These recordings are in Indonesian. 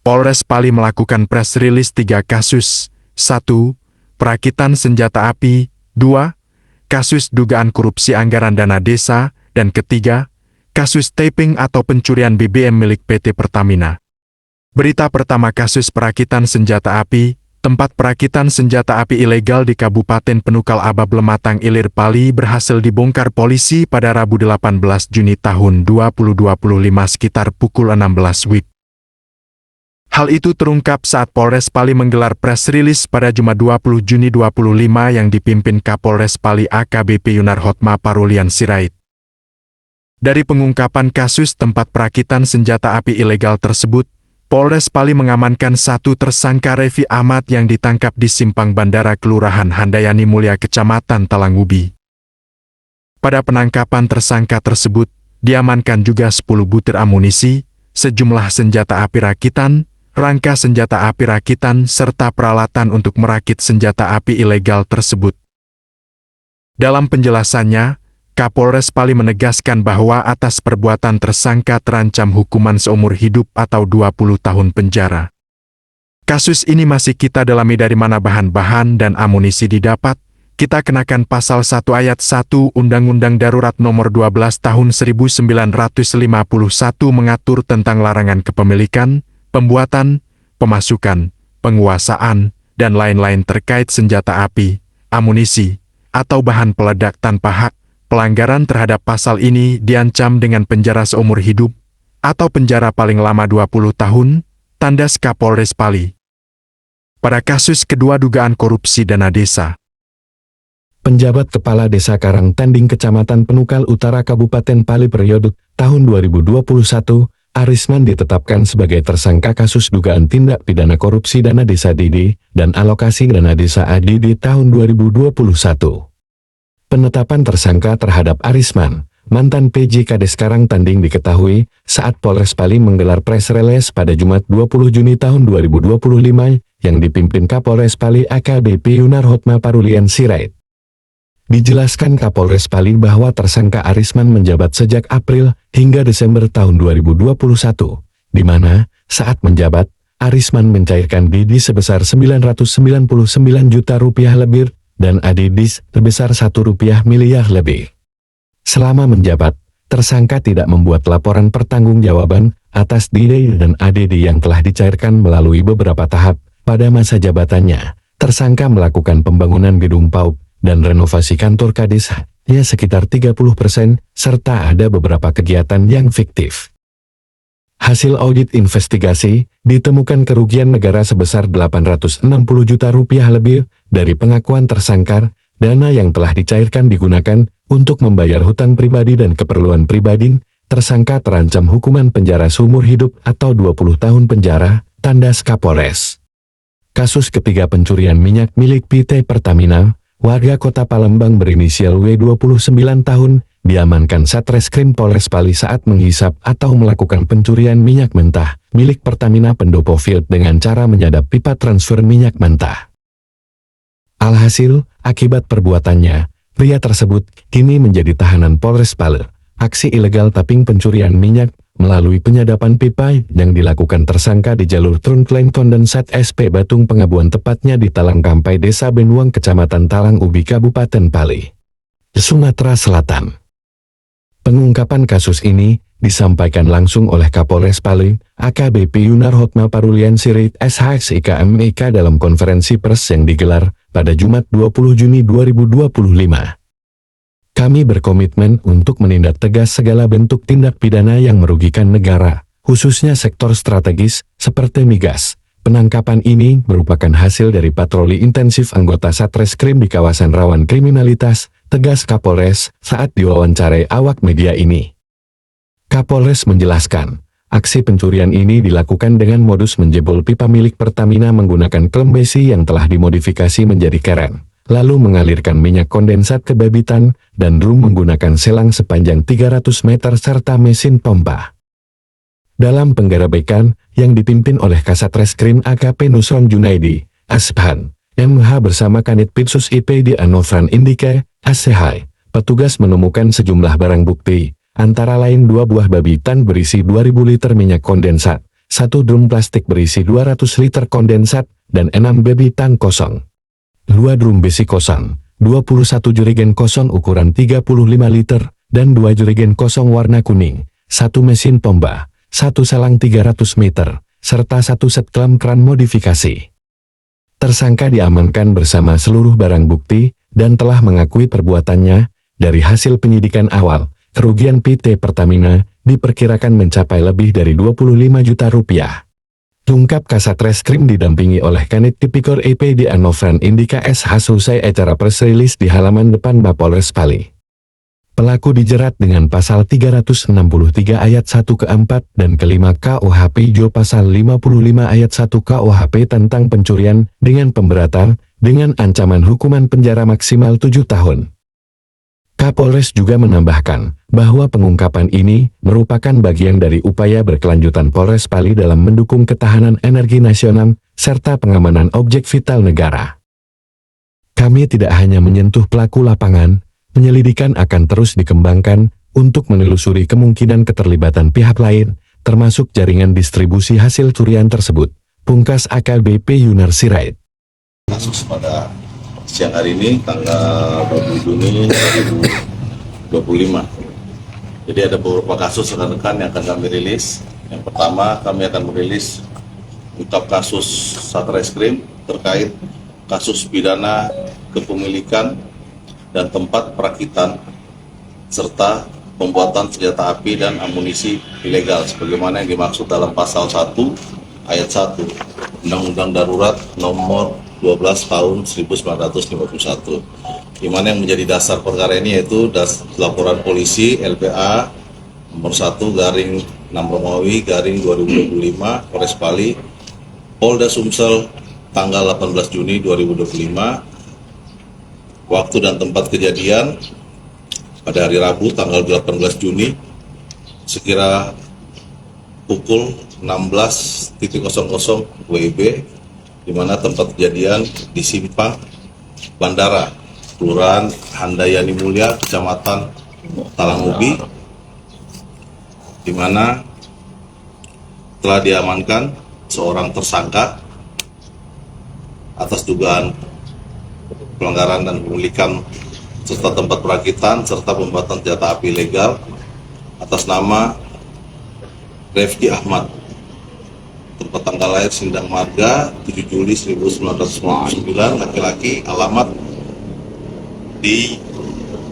Polres Pali melakukan press release 3 kasus. 1. Perakitan senjata api. 2. Kasus dugaan korupsi anggaran dana desa. Dan ketiga, kasus taping atau pencurian BBM milik PT Pertamina. Berita pertama, kasus perakitan senjata api. Tempat perakitan senjata api ilegal di Kabupaten Penukal Abab Lematang Ilir Pali berhasil dibongkar polisi pada Rabu 18 Juni tahun 2025 sekitar pukul 16 WIB. Hal itu terungkap saat Polres Pali menggelar press release pada Jumat 20 Juni 2025 yang dipimpin Kapolres Pali AKBP Yunarhotma Parulian Sirait. Dari pengungkapan kasus tempat perakitan senjata api ilegal tersebut, Polres Pali mengamankan 1 tersangka Revi Ahmad yang ditangkap di Simpang Bandara Kelurahan Handayani Mulia Kecamatan Talangubi. Pada penangkapan tersangka tersebut, diamankan juga 10 butir amunisi, sejumlah senjata api rakitan, rangka senjata api rakitan, serta peralatan untuk merakit senjata api ilegal tersebut. Dalam penjelasannya, Kapolres Pali menegaskan bahwa atas perbuatan tersangka terancam hukuman seumur hidup atau 20 tahun penjara. Kasus ini masih kita dalami dari mana bahan-bahan dan amunisi didapat. Kita kenakan pasal 1 ayat 1 Undang-Undang Darurat Nomor 12 Tahun 1951 mengatur tentang larangan kepemilikan, pembuatan, pemasukan, penguasaan, dan lain-lain terkait senjata api, amunisi, atau bahan peledak tanpa hak. Pelanggaran terhadap pasal ini diancam dengan penjara seumur hidup, atau penjara paling lama 20 tahun, tandas Kapolres Pali. Pada kasus kedua dugaan korupsi dana desa. Penjabat Kepala Desa Karangtanding Kecamatan Penukal Utara Kabupaten Pali periode tahun 2021, Arisman ditetapkan sebagai tersangka kasus dugaan tindak pidana korupsi dana desa DD dan alokasi dana desa ADD tahun 2021. Penetapan tersangka terhadap Arisman, mantan PJ Kades Karangtanding diketahui saat Polres Pali menggelar press release pada Jumat 20 Juni tahun 2025 yang dipimpin Kapolres Pali AKBP Yunarhotma Parulian Sirait. Dijelaskan Kapolres Pali bahwa tersangka Arisman menjabat sejak April hingga Desember tahun 2021, di mana saat menjabat, Arisman mencairkan DD sebesar Rp999 juta lebih dan ADD sebesar Rp1 miliar lebih. Selama menjabat, tersangka tidak membuat laporan pertanggungjawaban atas DD dan ADD yang telah dicairkan melalui beberapa tahap pada masa jabatannya. Tersangka melakukan pembangunan gedung PAUD dan renovasi kantor Kades ya sekitar 30%, serta ada beberapa kegiatan yang fiktif. Hasil audit investigasi, ditemukan kerugian negara sebesar Rp860 juta lebih dari pengakuan tersangka. Dana yang telah dicairkan digunakan untuk membayar hutang pribadi dan keperluan pribadi. Tersangka terancam hukuman penjara seumur hidup atau 20 tahun penjara, tandas Kapolres. Kasus ketiga pencurian minyak milik PT Pertamina, warga Kota Palembang berinisial W 29 tahun, diamankan Satreskrim Polres Pali saat menghisap atau melakukan pencurian minyak mentah milik Pertamina Pendopo Field dengan cara menyadap pipa transfer minyak mentah. Alhasil, akibat perbuatannya, pria tersebut kini menjadi tahanan Polres Pali. Aksi ilegal taping pencurian minyak melalui penyadapan pipa yang dilakukan tersangka di jalur Trunklen Kondensat SP Batung Pengabuan, tepatnya di Talang Kampai Desa Benuang Kecamatan Talang Ubi Kabupaten Pali, Sumatera Selatan. Pengungkapan kasus ini disampaikan langsung oleh Kapolres Pali, AKBP Yunarhotma Parulian Sirait SHSIKMIK dalam konferensi pers yang digelar pada Jumat 20 Juni 2025. Kami berkomitmen untuk menindak tegas segala bentuk tindak pidana yang merugikan negara, khususnya sektor strategis seperti migas. Penangkapan ini merupakan hasil dari patroli intensif anggota Satreskrim di kawasan rawan kriminalitas, tegas Kapolres saat diwawancarai awak media ini. Kapolres menjelaskan, aksi pencurian ini dilakukan dengan modus menjebol pipa milik Pertamina menggunakan klem besi yang telah dimodifikasi menjadi keren, lalu mengalirkan minyak kondensat ke babitan dan drum menggunakan selang sepanjang 300 meter serta mesin pompa. Dalam penggerebekan yang dipimpin oleh Kasatreskrim AKP Nusron Junaidi, Asbhan, MH bersama Kanit Pitsus IPD Anofran Indike, ACH, petugas menemukan sejumlah barang bukti, antara lain 2 buah babitan berisi 2000 liter minyak kondensat, 1 drum plastik berisi 200 liter kondensat, dan 6 baby tank kosong. 2 drum besi kosong, 21 jerigen kosong ukuran 35 liter, dan 2 jerigen kosong warna kuning, 1 mesin pompa, 1 selang 300 meter, serta 1 set klam kran modifikasi. Tersangka diamankan bersama seluruh barang bukti, dan telah mengakui perbuatannya. Dari hasil penyidikan awal, kerugian PT Pertamina diperkirakan mencapai lebih dari 25 juta rupiah. Ungkap Kasat Reskrim didampingi oleh Kanit Tipikor EPD Anofran Indika SH selesai acara press release di halaman depan Mapolres Pali. Pelaku dijerat dengan pasal 363 ayat 1 ke-4 dan ke-5 KUHP Jo pasal 55 ayat 1 KUHP tentang pencurian dengan pemberatan dengan ancaman hukuman penjara maksimal 7 tahun. Kapolres juga menambahkan bahwa pengungkapan ini merupakan bagian dari upaya berkelanjutan Polres Pali dalam mendukung ketahanan energi nasional serta pengamanan objek vital negara. Kami tidak hanya menyentuh pelaku lapangan, penyelidikan akan terus dikembangkan untuk menelusuri kemungkinan keterlibatan pihak lain, termasuk jaringan distribusi hasil curian tersebut, pungkas AKBP Yunar Sirait. Kasus pada siang hari ini tanggal 20 Juni 2025. Jadi ada beberapa kasus rekan-rekan yang akan kami rilis. Yang pertama kami akan merilis ungkap kasus Satreskrim terkait kasus pidana kepemilikan dan tempat perakitan serta pembuatan senjata api dan amunisi ilegal sebagaimana yang dimaksud dalam pasal 1 ayat 1 Undang-Undang Darurat nomor 12 tahun 1951, di mana yang menjadi dasar perkara ini yaitu laporan polisi LPA nomor 1 garing 6 Romawi garing 2025 Polres Pali Polda Sumsel tanggal 18 Juni 2025. Waktu dan tempat kejadian pada hari Rabu tanggal 18 Juni sekira pukul 16.00 WIB, di mana tempat kejadian di Simpang Bandara, Kelurahan Handayani Mulia, Kecamatan Talangubi, di mana telah diamankan seorang tersangka atas dugaan pelanggaran dan pemilikan serta tempat perakitan serta pembuatan senjata api ilegal atas nama Refki Ahmad, tempat tanggal lahir Sindang Marga 7 Juli 1999, laki-laki, alamat di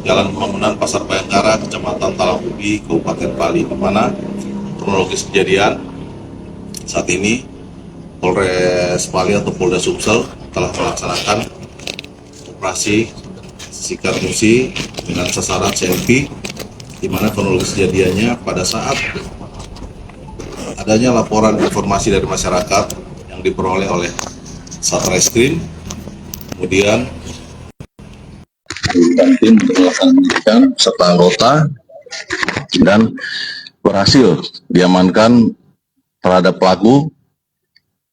Jalan Pembangunan Pasar Bayangkara, Kecamatan Talangubi, Kabupaten Pali, di mana kronologis kejadian saat ini Polres Pali atau Polda Sumsel telah melaksanakan operasi sikat musi dengan sasaran CMP, di mana kronologis kejadiannya pada saat adanya laporan informasi dari masyarakat yang diperoleh oleh Satreskrim, kemudian tim melakukan penyidikan serta anggota, dan berhasil diamankan terhadap pelaku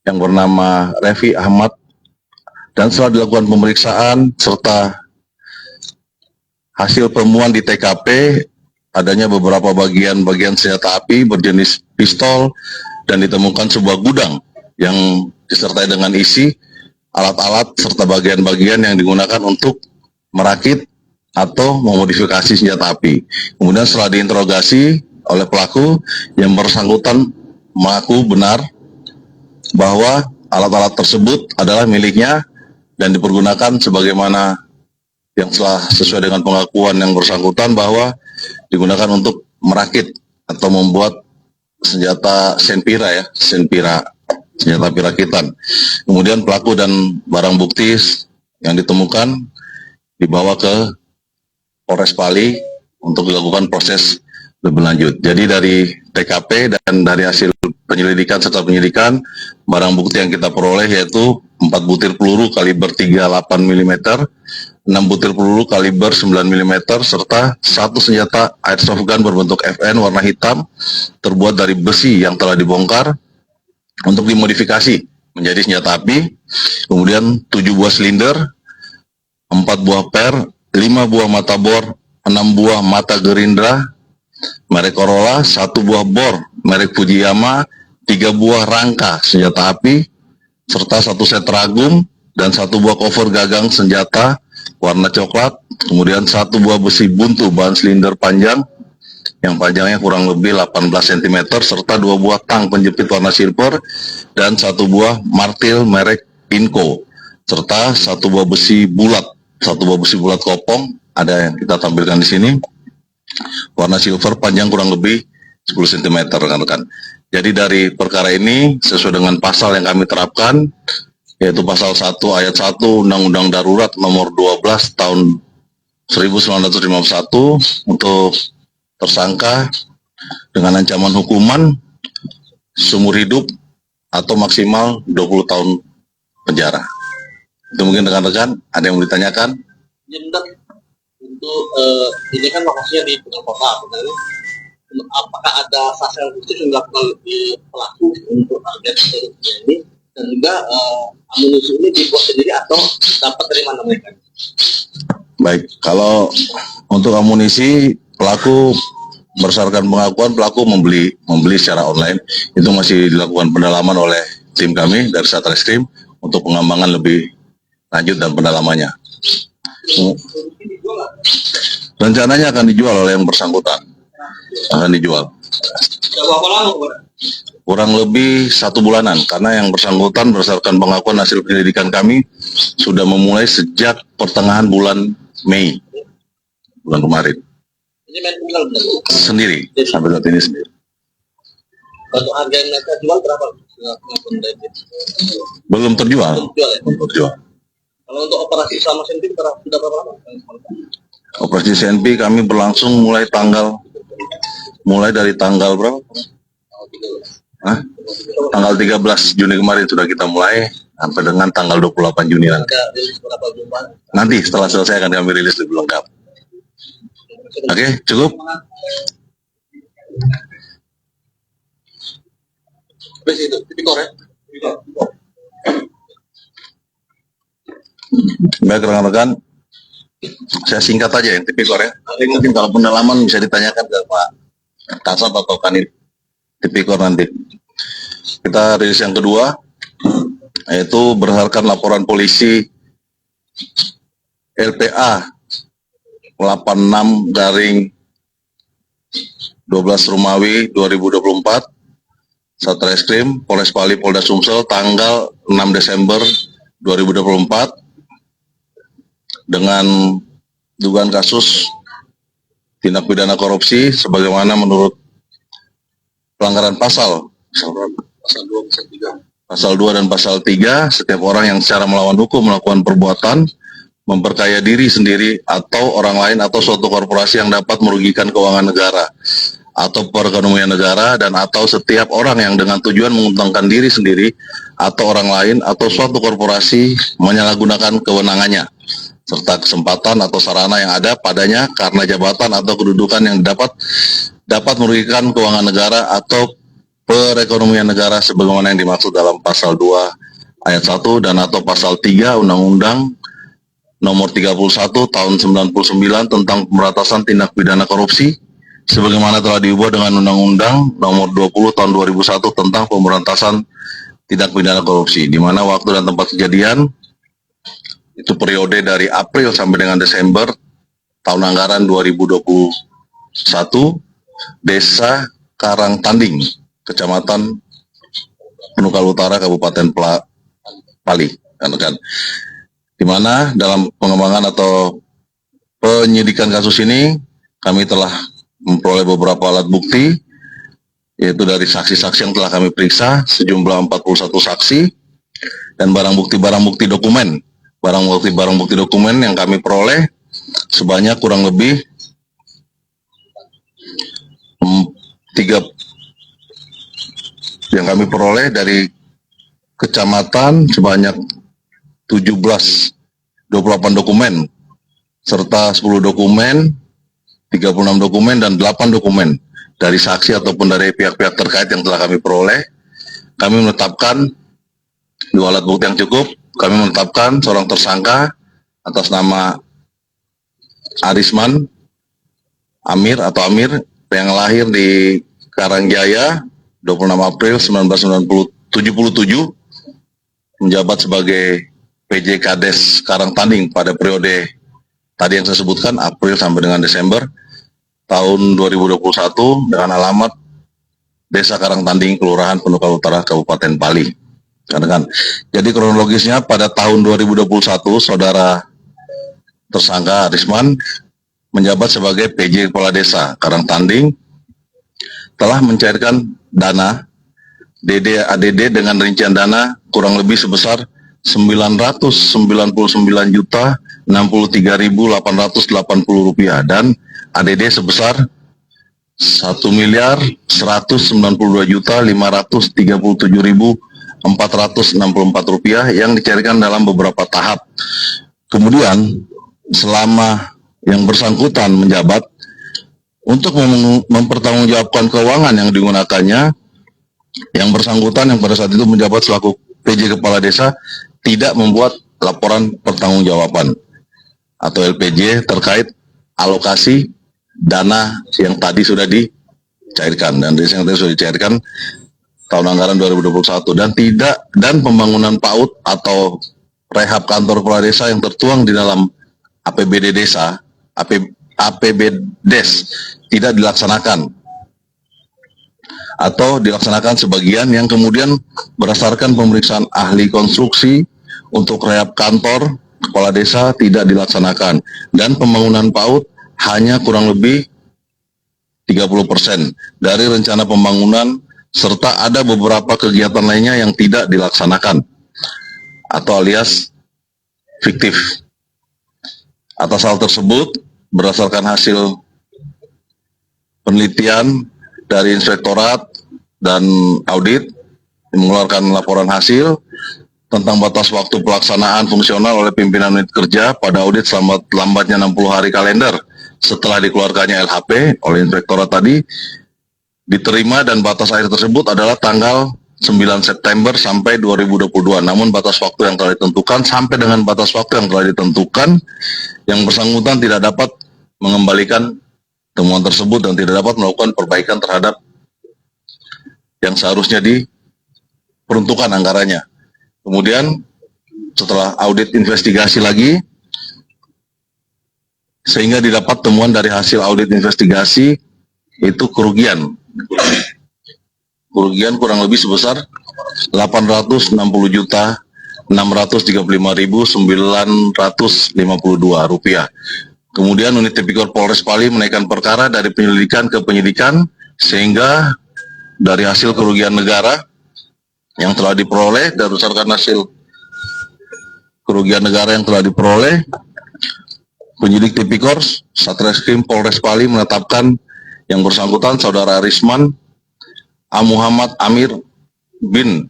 yang bernama Refi Ahmad, dan setelah dilakukan pemeriksaan serta hasil penemuan di TKP adanya beberapa bagian-bagian senjata api berjenis pistol dan ditemukan sebuah gudang yang disertai dengan isi alat-alat serta bagian-bagian yang digunakan untuk merakit atau memodifikasi senjata api. Kemudian setelah diinterogasi oleh pelaku, yang bersangkutan mengaku benar bahwa alat-alat tersebut adalah miliknya dan dipergunakan sebagaimana yang telah sesuai dengan pengakuan yang bersangkutan bahwa digunakan untuk merakit atau membuat senjata senpira, senjata api rakitan. Kemudian pelaku dan barang bukti yang ditemukan dibawa ke Polres Pali untuk dilakukan proses lebih lanjut. Jadi dari TKP dan dari hasil penyelidikan serta penyidikan, barang bukti yang kita peroleh yaitu 4 butir peluru kaliber 38 mm, 6 butir peluru kaliber 9 mm, serta 1 senjata airsoft gun berbentuk FN warna hitam terbuat dari besi yang telah dibongkar untuk dimodifikasi menjadi senjata api. Kemudian 7 buah silinder, 4 buah per, 5 buah mata bor, 6 buah mata gerindra merek Corolla, 1 buah bor merek Fujiyama, 3 buah rangka senjata api, serta 1 set ragum dan 1 buah cover gagang senjata warna coklat, kemudian 1 buah besi buntu bahan silinder panjang yang panjangnya kurang lebih 18 cm, serta 2 buah tang penjepit warna silver dan 1 buah martil merek Inco, serta 1 buah besi bulat, 1 buah besi bulat kopong, ada yang kita tampilkan di sini, warna silver panjang kurang lebih 10 cm, rekan-rekan. Jadi dari perkara ini sesuai dengan pasal yang kami terapkan, yaitu pasal 1 ayat 1 Undang-Undang Darurat nomor 12 tahun 1951 untuk tersangka dengan ancaman hukuman seumur hidup atau maksimal 20 tahun penjara. Itu mungkin rekan-rekan ada yang mau ditanyakan? Ya bentar, untuk ini kan lokasinya di tengah kota, sebenarnya apakah ada sasaran khusus yang dilakukan di pelaku untuk target korupsi ini, dan juga amunisi ini dibuat sendiri atau dapat dari mana mereka? Baik, kalau untuk amunisi pelaku berdasarkan pengakuan pelaku membeli secara online, itu masih dilakukan pendalaman oleh tim kami dari Satreskrim untuk pengembangan lebih lanjut dan pendalamannya. Rencananya akan dijual oleh yang bersangkutan, akan dijual. Berapa lama, Pak? Kurang lebih 1 bulanan, karena yang bersangkutan berdasarkan pengakuan hasil penyelidikan kami sudah memulai sejak pertengahan bulan Mei, bulan kemarin. Ini main kriminal benar? Sendiri, sampai saat ini sendiri. Untuk harga yang mereka jual berapa? Belum terjual. Belum jual ya? Belum terjual. Kalau untuk operasi selama sendiri sudah berapa lama? Operasi CNP kami berlangsung mulai dari tanggal berapa? Hah? Tanggal 13 Juni kemarin sudah kita mulai sampai dengan tanggal 28 Juni nanti. Ada rilis berapa jumlah? Nanti setelah selesai akan kami rilis lebih lengkap. Oke, cukup? Habis itu, tipikor ya? Baik rekan-rekan, saya singkat aja yang tipikor ya. Nanti mungkin kalau pendalaman bisa ditanyakan ke Pak Kasat atau Kanit tipikor nanti. Kita rilis yang kedua, yaitu berdasarkan laporan polisi LPA 86 garing 12 Romawi 2024, Satreskrim Polres Pali Polda Sumsel tanggal 6 Desember 2024 dengan dugaan kasus tindak pidana korupsi sebagaimana menurut pelanggaran pasal 2 dan pasal 3, setiap orang yang secara melawan hukum melakukan perbuatan memperkaya diri sendiri atau orang lain atau suatu korporasi yang dapat merugikan keuangan negara atau perekonomian negara, dan atau setiap orang yang dengan tujuan menguntungkan diri sendiri atau orang lain atau suatu korporasi menyalahgunakan kewenangannya serta kesempatan atau sarana yang ada padanya karena jabatan atau kedudukan yang dapat merugikan keuangan negara atau perekonomian negara sebagaimana yang dimaksud dalam pasal 2 ayat 1 dan atau pasal 3 Undang-Undang nomor 31 tahun 99 tentang pemberantasan tindak pidana korupsi sebagaimana telah diubah dengan Undang-Undang nomor 20 tahun 2001 tentang pemberantasan tindak pidana korupsi, di mana waktu dan tempat kejadian itu periode dari April sampai dengan Desember tahun anggaran 2021, Desa Karangtanding, Kecamatan Penukal Utara, Kabupaten Pali, kan? Di mana dalam pengembangan atau penyidikan kasus ini kami telah memperoleh beberapa alat bukti, yaitu dari saksi-saksi yang telah kami periksa sejumlah 41 saksi, dan barang bukti dokumen. Barang bukti dokumen yang kami peroleh sebanyak kurang lebih 3 yang kami peroleh dari kecamatan sebanyak 28 dokumen serta 10 dokumen, 36 dokumen dan 8 dokumen dari saksi ataupun dari pihak-pihak terkait yang telah kami peroleh. Kami menetapkan 2 alat bukti yang cukup. Kami menetapkan seorang tersangka atas nama Arisman Amir yang lahir di Karangjaya 26 April 1977 menjabat sebagai PJ Kades Karangtanding pada periode tadi yang saya sebutkan, April sampai dengan Desember tahun 2021 dengan alamat Desa Karangtanding, Kelurahan Penukal Utara, Kabupaten Pali. Jadi kronologisnya pada tahun 2021 saudara tersangka Arisman menjabat sebagai PJ Kepala Desa Karangtanding telah mencairkan dana DD ADD dengan rincian dana kurang lebih sebesar 999.063.880 rupiah dan ADD sebesar 1.192.537.464 rupiah yang dicairkan dalam beberapa tahap. Kemudian selama yang bersangkutan menjabat, untuk mempertanggungjawabkan keuangan yang digunakannya, yang bersangkutan yang pada saat itu menjabat selaku PJ Kepala Desa tidak membuat laporan pertanggungjawaban atau LPJ terkait alokasi dana yang tadi sudah dicairkan dan yang tadi sudah dicairkan tahun anggaran 2021 dan pembangunan PAUD atau rehab kantor kepala desa yang tertuang di dalam APBD desa, APBDes tidak dilaksanakan atau dilaksanakan sebagian yang kemudian berdasarkan pemeriksaan ahli konstruksi untuk rehab kantor kepala desa tidak dilaksanakan dan pembangunan PAUD hanya kurang lebih 30% dari rencana pembangunan serta ada beberapa kegiatan lainnya yang tidak dilaksanakan atau alias fiktif. Atas hal tersebut, berdasarkan hasil penelitian dari inspektorat dan audit mengeluarkan laporan hasil tentang batas waktu pelaksanaan fungsional oleh pimpinan unit kerja pada audit lambatnya 60 hari kalender setelah dikeluarkannya LHP oleh inspektorat tadi diterima dan batas akhir tersebut adalah tanggal 9 September sampai 2022. Namun batas waktu yang telah ditentukan sampai dengan batas waktu yang telah ditentukan yang bersangkutan tidak dapat mengembalikan temuan tersebut dan tidak dapat melakukan perbaikan terhadap yang seharusnya diperuntukkan anggarannya. Kemudian setelah audit investigasi lagi sehingga didapat temuan dari hasil audit investigasi itu kerugian kurang lebih sebesar 860.635.952 rupiah. Kemudian unit tipikor Polres Pali menaikkan perkara dari penyelidikan ke penyidikan sehingga dari hasil kerugian negara yang telah diperoleh dan berdasarkan hasil kerugian negara yang telah diperoleh, penyidik tipikor Satreskrim Polres Pali menetapkan yang bersangkutan saudara Arisman Muhammad Amir bin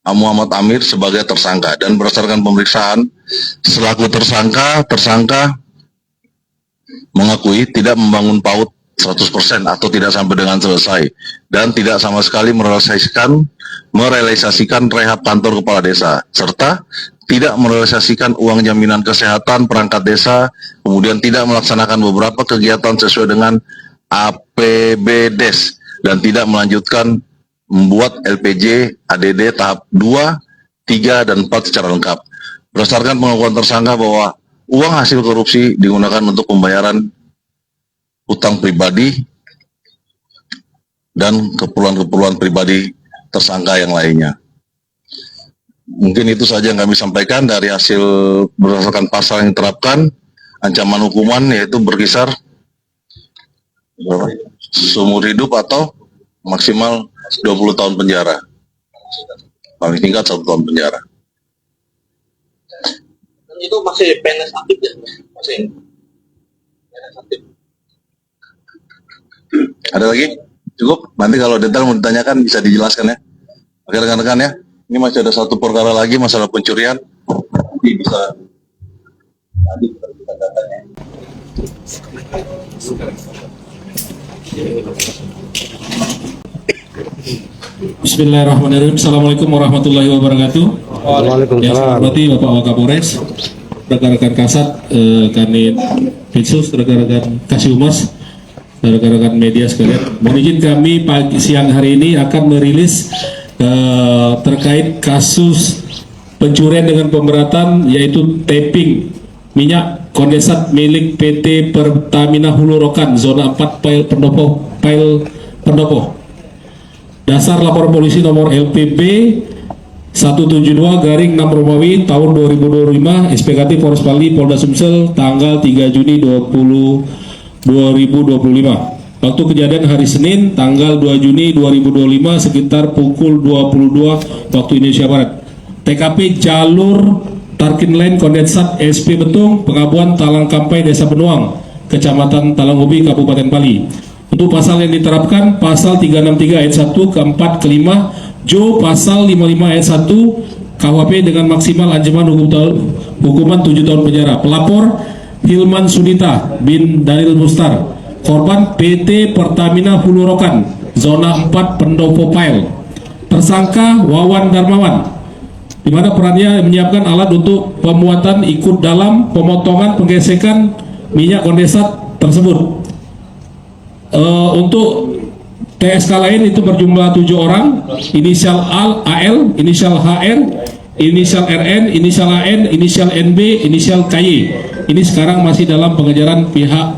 Muhammad Amir sebagai tersangka dan berdasarkan pemeriksaan selaku tersangka mengakui tidak membangun PAUD 100% atau tidak sampai dengan selesai dan tidak sama sekali merealisasikan rehab kantor kepala desa serta tidak merealisasikan uang jaminan kesehatan perangkat desa, kemudian tidak melaksanakan beberapa kegiatan sesuai dengan APBDes dan tidak melanjutkan membuat LPJ ADD tahap 2, 3, dan 4 secara lengkap. Berdasarkan pengakuan tersangka bahwa uang hasil korupsi digunakan untuk pembayaran utang pribadi dan keperluan-keperluan pribadi tersangka yang lainnya. Mungkin itu saja yang kami sampaikan dari hasil berdasarkan pasal yang diterapkan. Ancaman hukuman yaitu berkisar seumur hidup atau maksimal 20 tahun penjara. Paling tingkat 1 tahun penjara. Dan itu masih PNS aktif ya? Masih PNS aktif. Ada lagi? Cukup? Nanti kalau detail mau ditanyakan bisa dijelaskan ya. Oke rekan-rekan ya. Ini masih ada satu perkara lagi masalah pencurian. Nanti bisa datanya. Bismillahirrahmanirrahim. Assalamualaikum warahmatullahi wabarakatuh. Yang saya hormati Bapak Wakapolres, rekan-rekan Kasat, Kanit Pitsus, rekan-rekan Kasih Humas, rekan-rekan media sekalian. Mohon izin kami siang hari ini akan merilis terkait kasus pencurian dengan pemberatan, yaitu taping minyak kondensat milik PT Pertamina Hulu Rokan zona 4 Pail Pendopo. Dasar lapor polisi nomor LPB 172/6 Romawi tahun 2025 SPKT Polres Pali Polda Sumsel tanggal 3 Juni 2025. Waktu kejadian hari Senin tanggal 2 Juni 2025 sekitar pukul 22 waktu Indonesia Barat. TKP jalur Tarkin Line Kondensat SP Betung, Pengabuan Talang Kampai, Desa Benuang, Kecamatan Talanghobi, Kabupaten Pali. Untuk pasal yang diterapkan, pasal 363 ayat 1 ke 4 ke 5, Jo pasal 55 ayat 1 KUHP dengan maksimal ancaman hukuman 7 tahun penjara. Pelapor Hilman Sudita bin Daniel Mustar, korban PT Pertamina Hulu Rokan, zona 4 Pendopo Pail. Tersangka Wawan Darmawan, di mana perannya menyiapkan alat untuk pemuatan ikut dalam pemotongan penggesekan minyak kondensat tersebut. Untuk TSK lain itu berjumlah 7 orang, inisial AL, inisial HR, inisial RN, inisial AN, inisial NB, inisial KY. Ini sekarang masih dalam pengejaran pihak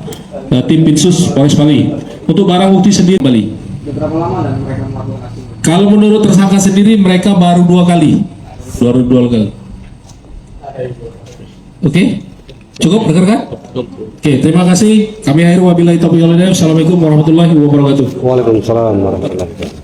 tim Pinsus Polres Pali. Untuk barang bukti sendiri Bali. Berapa lama dan mereka melakukan aksi? Kalau menurut tersangka sendiri mereka baru 2 kali. Oke? Cukup rekan-rekan? Oke, terima kasih. Kami akhiri wabillahi taufiq wal hidayah. Assalamualaikum warahmatullahi wabarakatuh. Waalaikumsalam warahmatullahi wabarakatuh.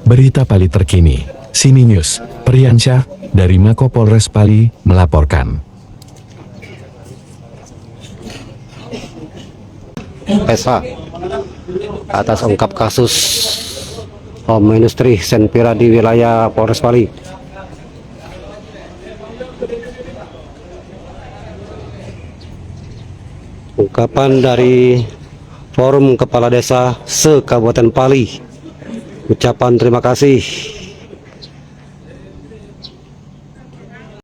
Berita Pali terkini, Sini News, Priyansyah, dari Mako Polres Pali, melaporkan. SH atas ungkap kasus Home Industry Senpira di wilayah Polres Pali. Ungkapan dari Forum Kepala Desa se-Kabupaten Pali, ucapan terima kasih